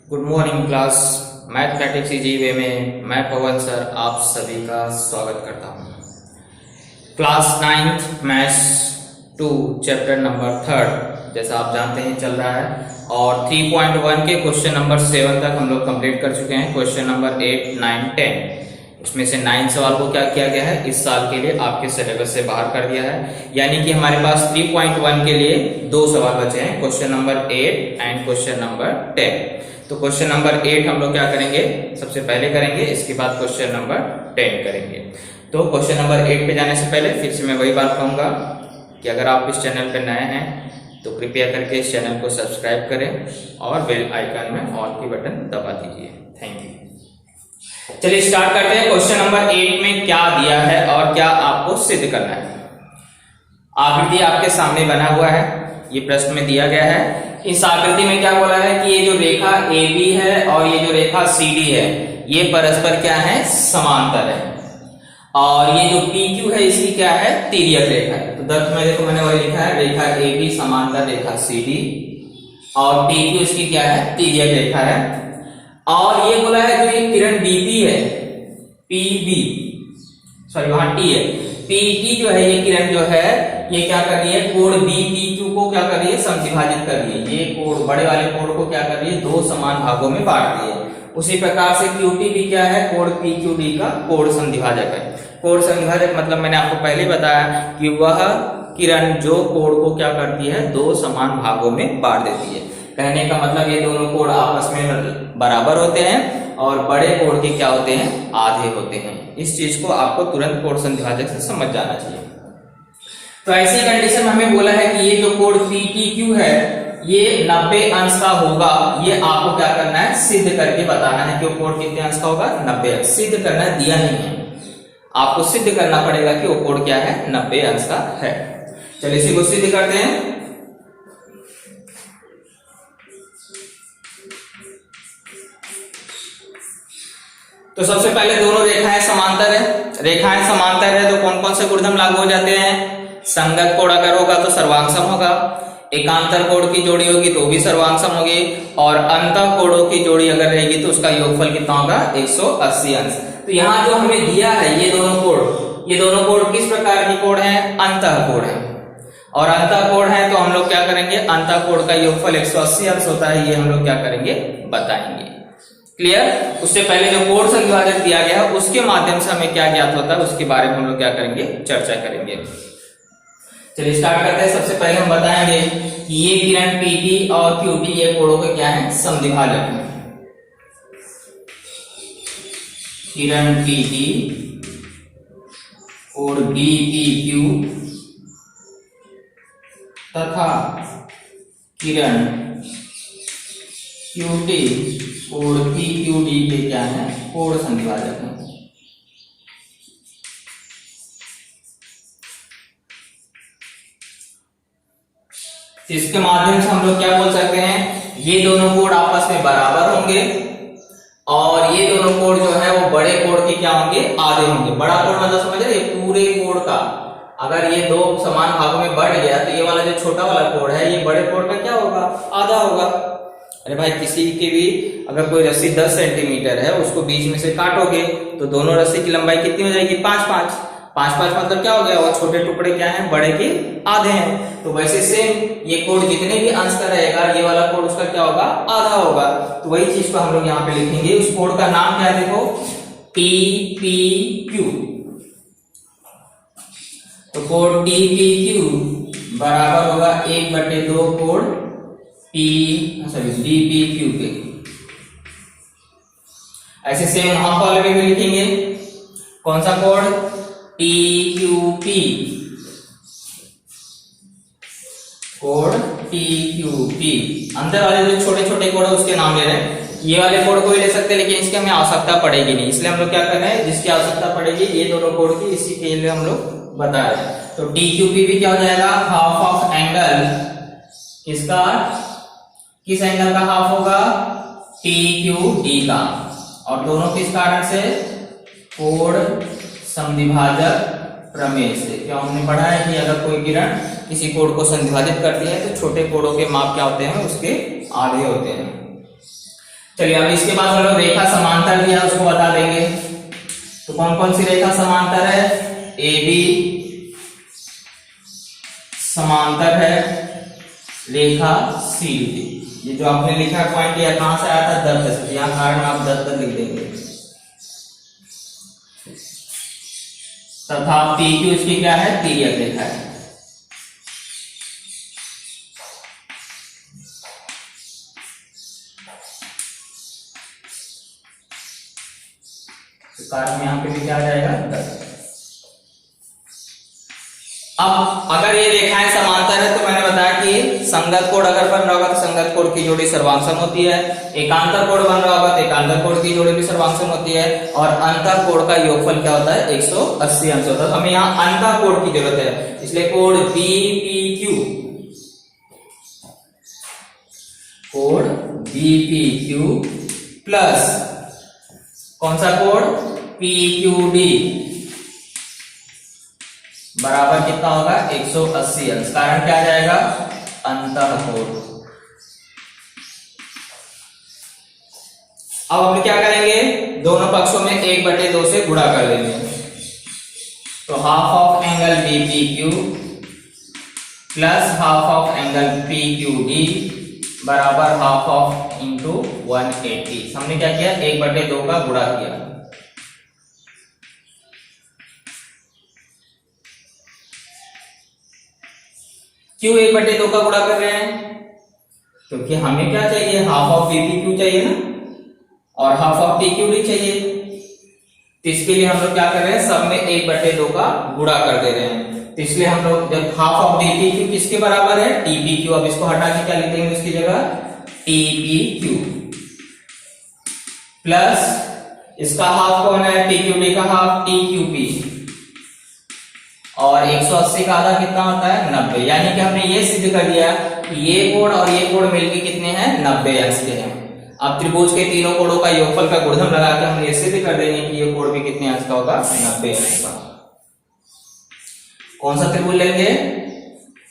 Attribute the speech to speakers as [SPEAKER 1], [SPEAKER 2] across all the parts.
[SPEAKER 1] Good morning class. Mathematics जीवे में मैं पवन सर आप सभी का स्वागत करता हूँ। Class 9th maths 2 chapter number 3 जैसा आप जानते हैं चल रहा है और 3.1 के क्वेश्चन नंबर 7 तक हम लोग कंप्लीट कर चुके हैं। क्वेश्चन नंबर 8, 9, 10 इसमें से 9 सवाल को क्या किया गया है, इस साल के लिए आपके सिलेबस से बाहर कर दिया है। यानी कि हमारे पास 3.1 के लिए 2 सवाल बचे हैं, question number 8 and question number 10। तो क्वेश्चन नंबर 8 हम लोग क्या करेंगे, सबसे पहले करेंगे, इसके बाद क्वेश्चन नंबर 10 करेंगे। तो क्वेश्चन नंबर 8 पे जाने से पहले फिर से मैं वही बात कहूंगा कि अगर आप इस चैनल पर नए हैं तो कृपया करके इस चैनल को सब्सक्राइब करें और बेल आइकन में ऑल की बटन दबा दीजिए। Thank you. चलिए स्टार्ट करते हैं। क्वेश्चन नंबर 8 में क्या दिया है और क्या आपको सिद्ध करना है। आकृति आपके सामने बना हुआ है, ये प्रश्न में दिया गया है। इस आकृति में क्या बोला है कि ये जो रेखा AB है और ये जो रेखा CD है ये परस्पर क्या है, समांतर है। और ये जो PQ है इसकी क्या है, तिर्यक रेखा है। तो दर्ज में देखो मैंने वही लिखा है, रेखा AB समांतर रेखा CD और PQ इसकी क्या है, तिर्यक रेखा है। और ये बोला है जो ये किरण BP है, PB सॉरी वहां T है, PT जो है ये किरण जो है ये क्या कर रही है, कोण BPQ को क्या कर रही है, समद्विभाजित कर रही है। ये कोण बड़े वाले कोण को क्या कर रही है, 2 समान भागों में बांट रही है। उसी प्रकार से QT भी क्या है, कोण PQD का कोण समद्विभाजक है। कोण समद्विभाजक मतलब मैंने आपको पहले बताया कि वह किरण जो कोण को क्या करती है, 2 समान भागों में बांट देती है। कहने का मतलब ये दोनों कोण आपस में बराबर होते हैं और बड़े कोण के क्या होते हैं, आधे होते हैं। इस चीज को आपको तुरंत कोण समद्विभाजक से समझ जाना चाहिए। तो ऐसी कंडीशन में हमें बोला है कि ये जो कोण PTQ है ये 90 अंश का होगा। ये आपको क्या करना है, सिद्ध करके बताना है कि वो कोण कितने अंश का होगा, 90 अंश। सिद्ध करना है, दिया नहीं है, आपको सिद्ध करना पड़ेगा कि वो कोण क्या है, 90 अंश का है। चलिए इसी को सिद्ध करते हैं। तो सबसे पहले दोनों रेखाएं समांतर है। रेखाएं समांतर है तो कौन कौन से गुणधर्म लागू हो जाते हैं, संगत कोण अगर होगा तो सर्वांग सम होगा, एकांतर कोण की जोड़ी होगी तो भी सर्वांग सम होगी, और अंतः कोणों की जोड़ी अगर रहेगी तो उसका योगफल कितना होगा, 180 अंश। तो यहाँ जो हमें दिया है ये दोनों कोण किस प्रकार की कोण है, अंतः कोण है। और अंतः कोण है तो हम लोग क्या करेंगे, अंतः कोण का योगफल 180 अंश होता है, ये हम लोग क्या करेंगे, बताएंगे। क्लियर। उससे पहले जो कोण समद्विभाजक दिया गया है उसके माध्यम से हमें क्या ज्ञात होता है उसके बारे में हम लोग क्या करेंगे, चर्चा करेंगे। चलिए स्टार्ट करते हैं। सबसे पहले हम बताएंगे कि ये किरण PT और QT ये कोणों के क्या है, समद्विभाजक है। किरण PT और BPQ तथा किरण QT और PQD के क्या है, कोण समद्विभाजक है। इसके माध्यम से हम लोग क्या बोल सकते हैं, ये दोनों कोण आपस में बराबर होंगे और ये दोनों कोण जो है वो बड़े कोण के क्या होंगे, आधे होंगे। बड़ा कोण मतलब समझ रहे, पूरे कोण का अगर ये 2 समान भागों में बढ़ गया तो ये वाला जो छोटा वाला कोण है ये बड़े कोण का क्या होगा, आधा होगा। अरे भाई किसी की भी अगर कोई रस्सी 10 सेंटीमीटर है उसको बीच में से काटोगे तो दोनों रस्सी की लंबाई कितनी हो जाएगी, 5 मतलब क्या हो गया, वो छोटे टुकड़े क्या हैं, बड़े के आधे हैं। तो वैसे सेम ये कोण जितने भी अंश का रहेगा ये वाला कोण उसका क्या होगा, आधा होगा। तो वही चीज को हम लोग यहाँ पे लिखेंगे। उस कोण का नाम क्या है, देखो TPQ। तो कोण TPQ बराबर होगा 1/2 कोण DPQ के। ऐसे सेम वहां वाले में भी लिखेंगे, कौन सा कोण, TQP, कोण TQP। अंदर वाले जो छोटे छोटे कोण है उसके नाम ले रहे हैं। ये वाले कोण को भी ले सकते हैं लेकिन इसकी हमें आवश्यकता पड़ेगी नहीं, इसलिए हम लोग क्या कर रहे हैं, जिसकी आवश्यकता पड़ेगी ये दोनों कोण की, इसी के लिए हम लोग बता रहे हैं। तो TQP भी क्या हो जाएगा, हाफ ऑफ एंगल, किसका, किस एंगल का हाफ होगा, TQD का। और दोनों किस कारण से, कोण समद्विभाजक प्रमेय से। क्या हमने पढ़ा है कि अगर कोई किरण किसी कोण को संविभाजित करती है तो छोटे कोणों के माप क्या होते हैं, उसके आधे होते हैं। चलिए अब इसके बाद हम लोग रेखा समांतर दिया उसको बता देंगे। तो कौन कौन सी रेखा समांतर है? ए बी समांतर है रेखा सी डी। ये जो आपने लिखा पॉइंट यह कहां से आया था? 10 से। यहाँ कारण आप 10 लिख देंगे। तथा पी क्यू इसकी क्या है? तिर्यक रेखा है। कारण यहाँ पे भी क्या आ जाएगा? 10। अब अगर ये रेखाएं समांतर है तो मैंने बताया कि संगत कोण अगर बन रहा होगा तो संगत कोण की जोड़ी सर्वांग होती है। एकांतर कोण बन रहा होगा तो एकांतर कोण की जोड़ी भी सर्वांग होती है। और अंतर कोण का योगफल क्या होता है? 180 अंश होता है। तो हमें यहाँ अंतर कोण की जरूरत है, इसलिए कोण बीपीक्यू, कोण बीपीक्यू प्लस कौन सा कोण? पीक्यूडी बराबर कितना होगा? 180 अंश। कारण क्या आ जाएगा? अंतःकोण। अब हम क्या करेंगे? दोनों पक्षों में 1/2 से गुणा कर देंगे। तो half of angle BPQ plus half of angle PQD बराबर हाफ ऑफ इंटू 180। हमने क्या किया? 1/2 का गुणा किया। क्यों 1/2 का गुणा कर रहे हैं? क्योंकि हमें क्या चाहिए? हाफ ऑफ बीपीक्यू चाहिए ना, और हाफ ऑफ पीक्यूडी चाहिए। तो इसके लिए हम लोग क्या कर रहे हैं? सब में 1/2 का गुणा कर दे रहे हैं। तो इसलिए हम लोग जब हाफ ऑफ बीपीक्यू किसके बराबर है? टीपीक्यू। अब इसको हटा के क्या लिख देंगे इसकी जगह? टीपीक्यू प्लस इसका हाफ कौन है? पीक्यूडी का हाफ टीक्यूपी। और 180 का आधा कितना होता है? 90। यानी कि हमने ये सिद्ध कर दिया कि ये कोण और ये कोण मिलके कितने हैं? 90 अंश के हैं। अब त्रिभुज के तीनों कोणों का योगफल का गुणधर्म लगा के हम ये सिद्ध कर देंगे कि ये कोण भी कितने अंश का होगा? 90 अंश का। कौन सा त्रिभुज लेंगे?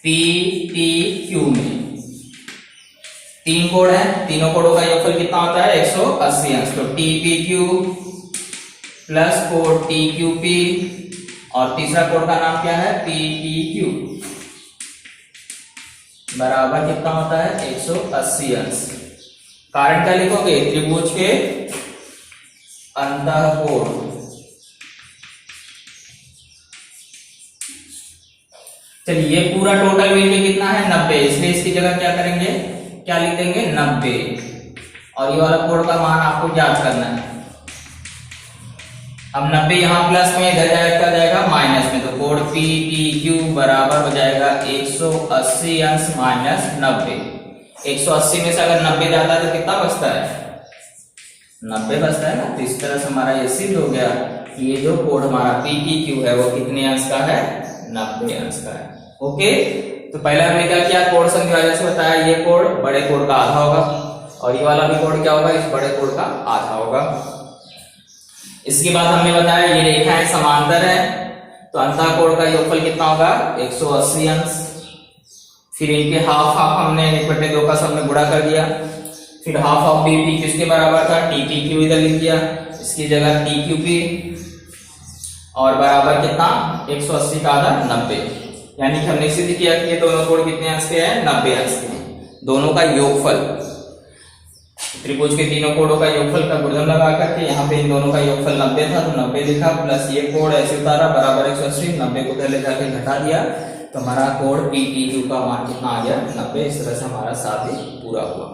[SPEAKER 1] पीपीक्यू में 3 कोण है, तीनों कोणों का योगफल कितना होता है? 180 अंश। तो टीपीक्यू प्लस कोण टीक्यूपी और तीसरा कोण का नाम क्या है? पीपीक्यू बराबर कितना होता है? 180 अंश। कारण क्या लिखोगे? त्रिभुज के अंतःकोण। चलिए ये पूरा टोटल मिलके कितना है? 90। इसलिए इसकी जगह क्या करेंगे? क्या लिख देंगे? 90। और ये वाला कोण का मान आपको ज्ञात करना है। अब 90 यहाँ प्लस में, इधर जाएगा माइनस में। तो कोण पीपीक्यू बराबर हो जाएगा 180 अंश माइनस 90। 180 में से अगर 90 जाता है तो कितना बचता है? 90 बचता है ना। तो इस तरह से हमारा ये सिद्ध हो गया कि ये जो कोण हमारा पीपीक्यू है वो कितने अंश का है? 90 अंश का है। ओके, तो पहला हमने क्या किया? कोण संधिभाजक से बताया ये कोण बड़े कोण का आधा होगा और ये वाला भी कोण क्या होगा? इस बड़े कोण का आधा होगा। इसके बाद हमने बताया ये रेखाएं समांतर है तो अंतःकोण का योगफल कितना होगा? 180 अंश। फिर इनके हाफ हमने 1/2 का सब में गुणा कर दिया। फिर हाफ ऑफ बीपी किसके बराबर था? टीपीक्यू इधर लिख दिया, इसकी जगह टीक्यूपी और बराबर कितना? 180 का आधा 90। यानी कि हमने सिद्ध किया कि ये दोनों कोण कितने अंश के हैं? 90 अंश के हैं। दोनों का योगफल, त्रिभुज के तीनों कोणों का योगफल का गुणधर्म लगा करके यहाँ पे इन दोनों का योगफल 90 था तो 90 लिखा, प्लस ये कोण ऐसे उतारा बराबर 180। 90 को पहले जाके घटा दिया तो हमारा कोण पीपीक्यू का मान कितना आ गया? 90। इस तरह से हमारा शादी पूरा हुआ।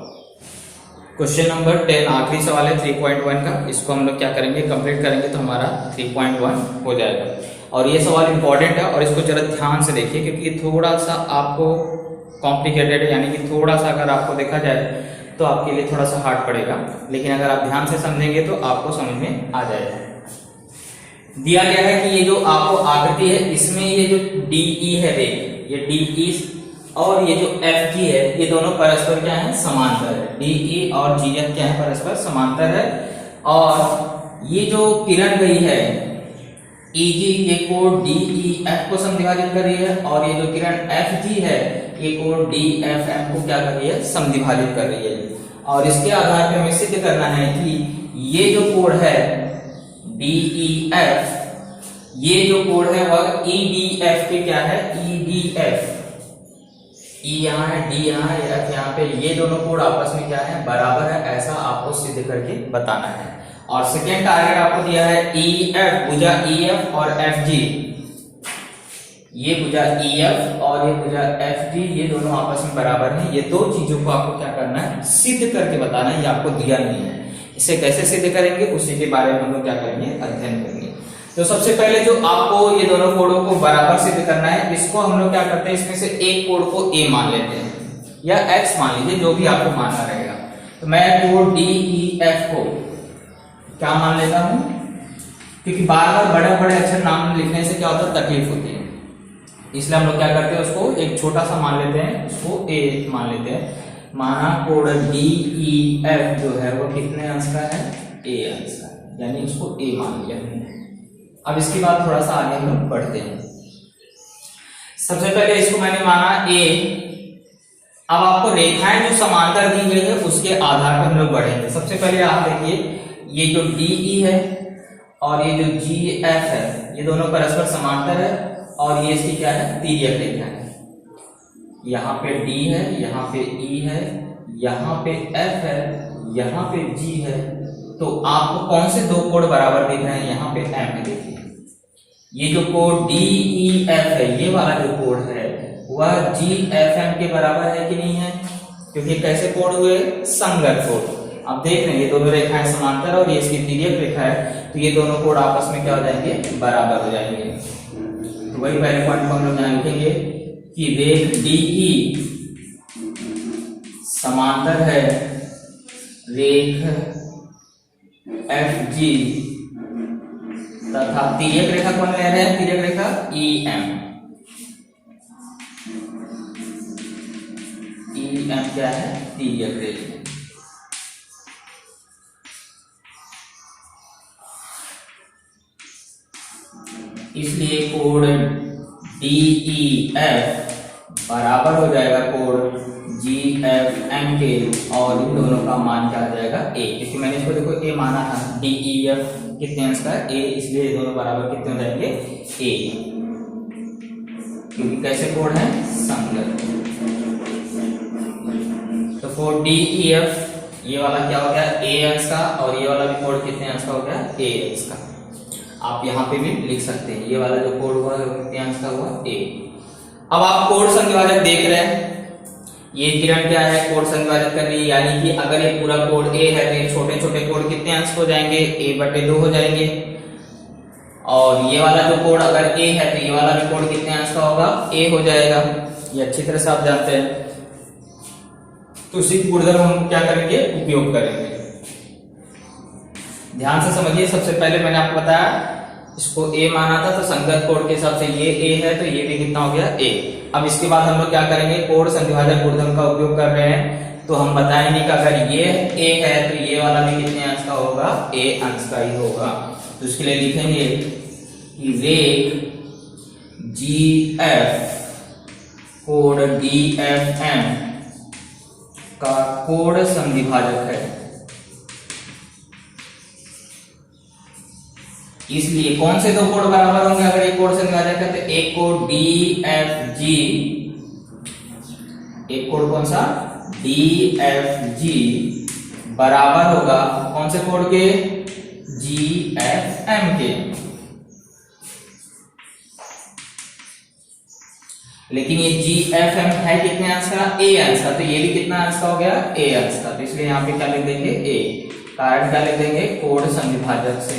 [SPEAKER 1] क्वेश्चन नंबर 10 आखिरी सवाल है 3.1 का। इसको हम लोग क्या करेंगे? कंप्लीट करेंगे तो हमारा 3.1 हो जाएगा। और ये सवाल इंपॉर्टेंट है और इसको जरा ध्यान से देखिए क्योंकि ये थोड़ा सा आपको कॉम्प्लिकेटेड है, यानी कि थोड़ा सा अगर आपको देखा जाए तो आपके लिए थोड़ा सा हार्ड पड़ेगा, लेकिन अगर आप ध्यान से समझेंगे तो आपको समझ में आ जाएगा। दिया गया है कि ये जो आपको आकृति है इसमें ये जो DE है रेख, ये DE और ये जो FG है ये दोनों परस्पर क्या है? समांतर है। DE और GF क्या है? परस्पर समांतर है। और ये जो किरण गई है EG ये कोण DEF को समद्विभाजित कर रही है और ये जो किरण FG है ये कोण DFF को क्या कर रही है? समद्विभाजित कर रही है। और इसके आधार पे हमें सिद्ध करना है कि ये जो कोड है DEF, ये जो कोड है वह EDF पे क्या है, EDF, E यहाँ है, D यहाँ है, F यहाँ पे, ये दोनों कोड आपस में क्या है, बराबर है, ऐसा आपको सिद्ध करके बताना है। और सेकेंड टारगेट आपको दिया है EF भुजा EF और FG, ये भुजा EF और ये भुजा FG, ये दोनों आपस में बराबर हैं। ये दो चीजों को आपको क्या करना है, सिद्ध करके बताना है, ये आपको दिया नहीं है। इसे कैसे सिद्ध करेंगे उसी के बारे में हम लोग क्या करेंगे, अध्ययन करेंगे। तो सबसे पहले जो आपको ये दोनों कोडों को बराबर सिद्ध करना है, इसको हम लोग क्या करते हैं, इसमें से एक कोड को A मान लेते हैं या X मान लीजिए, जो भी आपको मानना रहेगा। तो मैं कोड DEF को क्या मान लेता हूं, क्योंकि बार बार बड़े बड़े अक्षर नाम लिखने से क्या होता है, तकलीफ होती है, इसलिए हम लोग क्या करते हैं, उसको एक छोटा सा मान लेते हैं, उसको A मान लेते हैं। माना कोड DEF जो है वो कितने अंश का है, A अंश का, यानी उसको A मान लिया हमने। अब इसके बाद थोड़ा सा आगे हम लोग बढ़ते हैं। सबसे पहले इसको मैंने माना A। अब आपको रेखाएं जो समांतर दी गई है उसके आधार पर हम लोग बढ़ेंगे। सबसे पहले आप देखिए, ये जो DE है और ये जो GF है, ये दोनों परस्पर समांतर है और ये इसकी क्या है, तिर्यक रेखा है। यहाँ पे D है, यहाँ पे E है, यहाँ पे F है, यहाँ पे G है। तो आपको कौन से दो कोड बराबर दिख रहे हैं, यहाँ पे M है। देखिए ये जो कोड DEF है, ये वाला जो कोड है वह GFM के बराबर है कि नहीं है, क्योंकि कैसे कोड हुए, संगत कोड। अब देख रहे हैं ये दोनों रेखाएं समांतर और ये इसकी तिर्यक रेखा है, तो ये दोनों कोड आपस में क्या हो जाएंगे, बराबर हो जाएंगे। तो वही पहले पॉइंट को हम लोग यहाँ लिखेंगे कि रेख DE समांतर है रेख FG तथा तिर्यक रेखा कौन ले रहे हैं, तिर्यक रेखा EM। EM क्या है, तिर्यक रेखा। इसलिए कोड DEF बराबर हो जाएगा कोड GFM के, और इन दोनों का मान क्या आ जाएगा, A, क्योंकि मैंने इसको देखो A माना था। DEF कितने अंश का है, A, इसलिए ये दोनों बराबर कितने हो जाएंगे, A, क्योंकि कैसे कोड है, संगत। तो कोड DEF ये वाला क्या हो गया, A अंश का, और ये वाला भी कोड कितने अंश का हो गया, A अंश का। आप यहाँ पे भी लिख सकते हैं, ये वाला जो कोड हुआ है कितने अंश का हुआ, A। अब आप कोड संविभाजक देख रहे हैं, ये किरण क्या है, कोड संविभाजक कर रही है, यानी कि अगर ये पूरा कोड A है तो ये छोटे छोटे कोड कितने अंश हो जाएंगे, A/2 हो जाएंगे। और ये वाला जो कोड अगर A है तो ये वाला भी कोड कितने अंश का होगा, A हो जाएगा। ये अच्छी तरह से आप जानते हैं। तो उसी गुणधर्म हम क्या करेंगे, उपयोग करेंगे। ध्यान से समझिए, सबसे पहले मैंने आपको बताया इसको A माना था, तो संगत कोड के हिसाब से ये A है, तो ये भी कितना हो गया, A। अब इसके बाद हम लोग क्या करेंगे, कोड संविभाजक गुणधर्म का उपयोग कर रहे हैं, तो हम बताएंगे कि अगर ये A है तो ये वाला भी कितने अंश का होगा, A अंश का ही होगा। तो इसके लिए लिखेंगे कि रेख GF कोड DFM का कोड संविभाजक है। इसलिए कौन से दो कोड बराबर होंगे, अगर एक कोड संविभाजक है तो एक कोड DFG, एक कोड कौन सा, DFG बराबर होगा कौन से कोड के, GFM के। लेकिन ये GFM है कितने अंश का, A अंश का, तो ये भी कितना अंश का हो गया, A अंश का। तो इसलिए यहाँ पे क्या लिख देंगे, A। कारण क्या लिख देंगे, कोड संविभाजक से,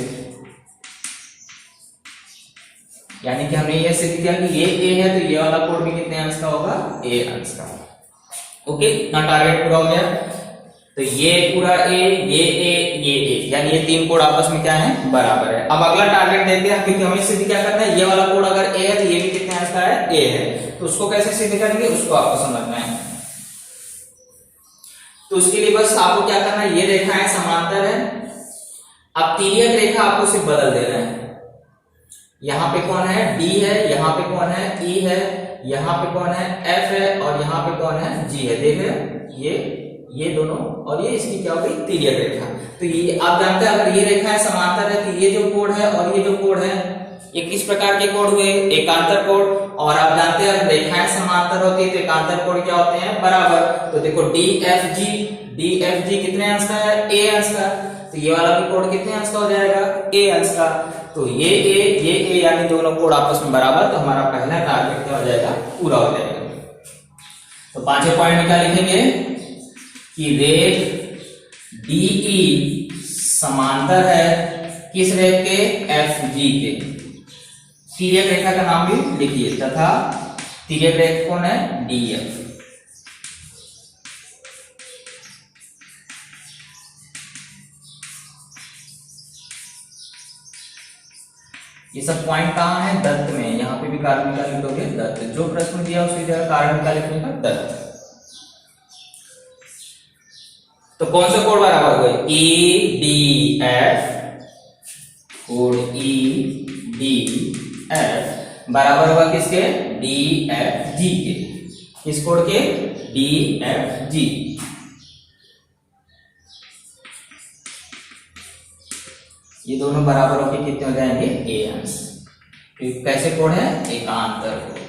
[SPEAKER 1] यानी कि हमने ये सिद्ध किया कि ये A है तो ये वाला कोड भी कितने अंश का होगा, A अंश का। ओके, ना टारगेट पूरा हो गया। तो ये पूरा A, ये A, ये A, यानी ये तीन कोड आपस में क्या है, बराबर है। अब अगला टारगेट देखते हैं, क्योंकि हमें सिद्ध क्या करना है, ये वाला कोड अगर A है तो ये भी कितने अंश का है, A है। तो उसको कैसे सिद्ध करेंगे, उसको आपको समझना है। तो उसके लिए बस आपको क्या करना है, ये रेखाएं समांतर है। अब तिर्यक रेखा आपको सिर्फ बदल देना है। यहाँ पे कौन है, D है, यहाँ पे कौन है, E है, यहाँ पे कौन है, F है, और यहाँ पे कौन है, G है। देख रहे हैं, ये दोनों, और ये इसकी क्या हो गई तिर्यक रेखा। तो ये आप जानते हैं अगर ये रेखा समांतर है तो ये जो कोण है और ये जो कोण है ये किस प्रकार के कोण हुए, एकांतर कोण। और आप जानते हैं रेखाएं समांतर होती है तो एकांतर कोण क्या होते हैं, बराबर। तो देखो DFG कितने अंश का है, a अंश का। तो ये वाला भी कोण कितने अंश का हो जाएगा, a अंश का। तो ये a यानी दोनों कोण आपस में बराबर। तो हमारा पहला टारगेट क्या हो जाएगा, पूरा हो जाएगा। तो पांचवें पॉइंट में क्या लिखेंगे कि रेख DE समांतर है किस रेख के, FG के। तिर्यक रेखा का नाम भी लिखिए, तथा तिर्यक रेखा कौन है, DF। ये सब पॉइंट कहाँ है, दत्त में। यहाँ पे भी कारण का लिख दोगे दत्त, जो प्रश्न दिया उसकी जगह कारण का लिखने का दत्त। तो कौन से कोण बराबर हुए, EDF, कोण EDF बराबर हुआ किसके, DFG के। किस कोण के, DFG। ये दोनों बराबर होकर कितने हो जाएंगे, a अंश। कैसे कोण है, एकांतर कोण।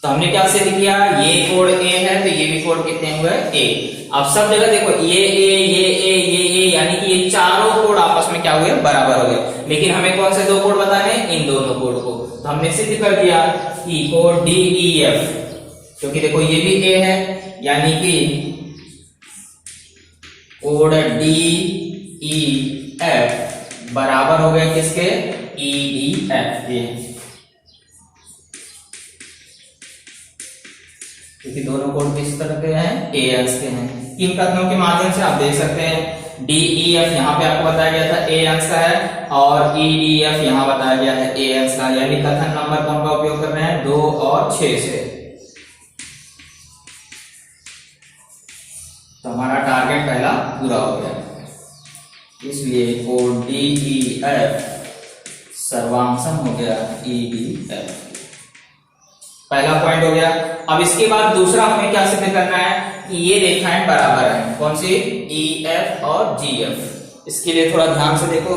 [SPEAKER 1] तो हमने क्या सिद्ध किया, ये कोण a है तो ये भी कोण कितने हुए, a। अब सब जगह देखो ये a यानी कि ये चारों कोण आपस में क्या हुए, बराबर हो गए। लेकिन हमें कौन से दो कोण बताने, इन दोनों कोण को। तो हमने सिद्ध कर दिया कि कोण DEF, क्योंकि देखो ये भी a है यानी कि कोण DEF बराबर हो गया किसके, EDF के। क्योंकि दोनों कोण किस तरह के हैं, a अंश के हैं। इन कथनों के माध्यम से आप देख सकते हैं DEF यहाँ पे आपको बताया गया था a अंश का है, और EDF यहाँ बताया गया है a अंश का। यानी कथन नंबर कौन का उपयोग कर रहे हैं, 2 और 6 से। तो हमारा टारगेट पहला पूरा हो गया, इसलिए कोण DEF सर्वांशम हो गया EDF। पहला पॉइंट हो गया। अब इसके बाद दूसरा हमें क्या सिद्ध करना है कि ये रेखाएं बराबर हैं, कौन सी, EF और GF। इसके लिए थोड़ा ध्यान से देखो।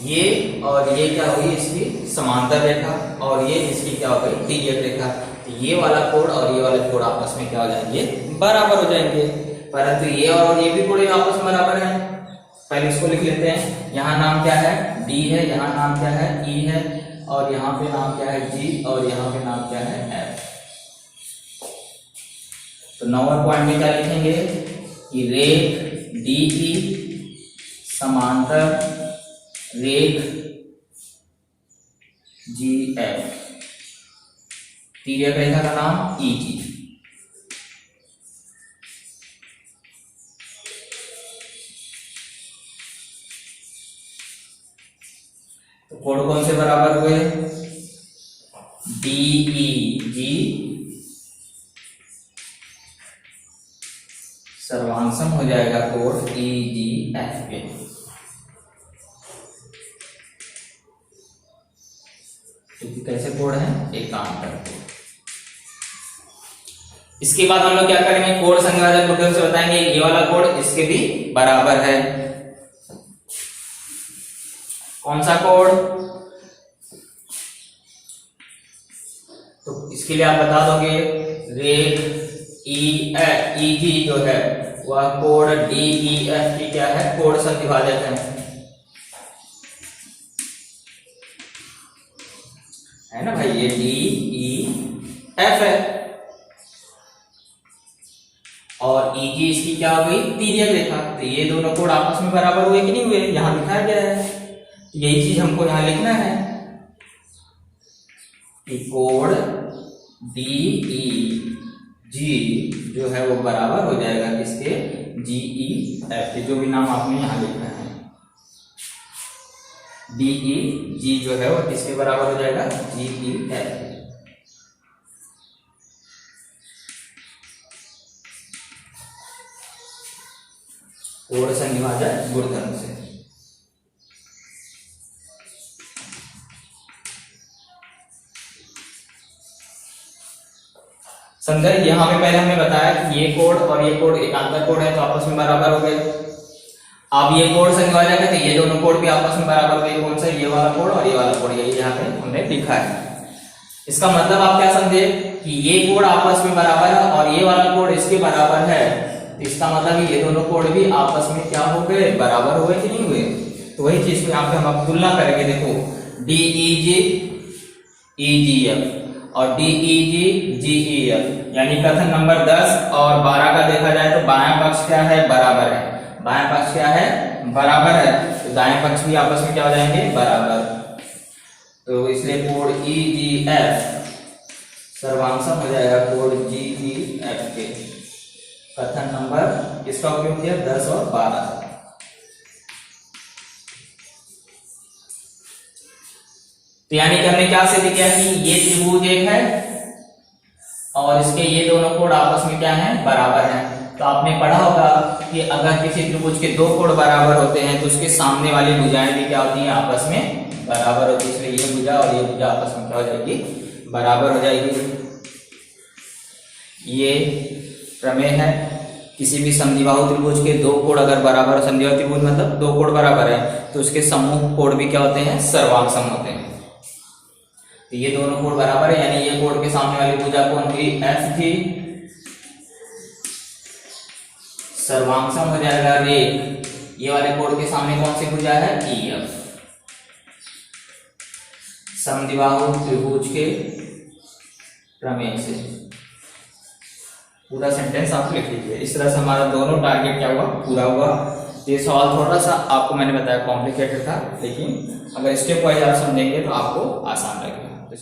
[SPEAKER 1] ये और ये क्या हुई, इसकी समांतर रेखा, और ये इसकी क्या हो गई, तिर्यक रेखा। तो ये वाला कोण और ये वाला कोण आपस में क्या हो जाएंगे, बराबर हो जाएंगे। परंतु ये और ये भी कोण आपस में बराबर हैं। पहले इसको लिख लेते हैं। यहाँ नाम क्या है, D है, यहाँ नाम क्या है, E है, और यहाँ पे नाम क्या है, G, और यहाँ पे नाम क्या है, F। तो नंबर पॉइंट में क्या लिखेंगे कि रेख DE समांतर रेख GF, तिर्यक रेखा का नाम EG। तो कोण कौन से बराबर हुए, DEG सर्वांशम हो जाएगा कोण EGF के। क्योंकि कैसे कोण है, एकांतर कोण। इसके बाद हम लोग क्या करेंगे, कोण संज्ञावाचक बुद्धियों से बताएंगे ये वाला कोण इसके भी बराबर है। कौन सा कोण, तो इसके लिए आप बता दोगे रेख EG जो है वह कोण DEF की क्या है, कोण संविभाजक है ना भाई। ये DEF है और EG इसकी क्या हो गई, तिर्यक रेखा। तो ये दोनों कोण आपस में बराबर हुए कि नहीं हुए, यहां दिखाया गया है। यही चीज हमको यहां लिखना है कि कोण DEG जो है वो बराबर हो जाएगा किसके, GEF। जो भी नाम आपने यहां लिखा है, DEG जो है वो किसके बराबर हो जाएगा, GEF। कोण संधिभाजक गुणधर्म से। संदर्भ यहाँ पे पहले हमने बताया कि ये कोण और ये कोण एकांतर कोण है तो आपस में बराबर हो गए। अब ये कोण संधिभाजक है तो ये दोनों कोण भी आपस में बराबर हो गए। कौन सा? ये वाला कोण और ये वाला कोण, यही यहाँ पे हमने लिखा है। इसका मतलब आप क्या समझे कि ये कोण आपस में बराबर है और ये वाला कोण इसके बराबर है, तो इसका मतलब ये दोनों कोण भी आपस में क्या हो गए? बराबर हुए कि नहीं हुए? तो वही चीज को यहाँ पे हम अब तुलना करेंगे। देखो DEG EGF और DEG GEF, यानी कथन नंबर 10 और 12 का देखा जाए तो बायां पक्ष क्या है? बराबर है। बायां पक्ष क्या है? बराबर है, तो दाएं पक्ष भी आपस में क्या हो जाएंगे? बराबर। तो इसलिए कोण EGF सर्वांशम हो जाएगा कोण GEF के। कथन नंबर किसका उपयोग किया? 10 और 12। तो यानी कि हमने क्या सिद्ध किया कि ये त्रिभुज एक है और इसके ये दोनों कोण आपस में क्या है? बराबर हैं। तो आपने पढ़ा होगा कि अगर किसी त्रिभुज के दो कोण बराबर होते हैं तो उसके सामने वाली भुजाएं भी क्या होती हैं? आपस में बराबर होती है। इसलिए ये भुजा और ये भुजा आपस में क्या हो जाएगी? बराबर हो जाएगी। ये प्रमेय है। किसी भी समद्विबाहु त्रिभुज के दो कोण अगर बराबर, समद्विबाहु त्रिभुज मतलब दो कोण बराबर है, तो उसके सम्मुख कोण भी क्या होते हैं? सर्वांगसम होते हैं। तो ये दोनों कोण बराबर है, यानी ये कोण के सामने वाली भुजा कौन थी? F थी। सर्वांगसम हो जाएगा रेख। ये वाले कोण के सामने कौन सी भुजा है? EF। समद्विबाहु त्रिभुज के प्रमेय से। पूरा सेंटेंस आप लिख लीजिए। इस तरह से हमारा दोनों टारगेट क्या हुआ? पूरा हुआ। ये सवाल थोड़ा सा आपको मैंने बताया कॉम्प्लिकेटेड था, लेकिन अगर स्टेप वाइज आप समझेंगे तो आपको आसान लगेगा।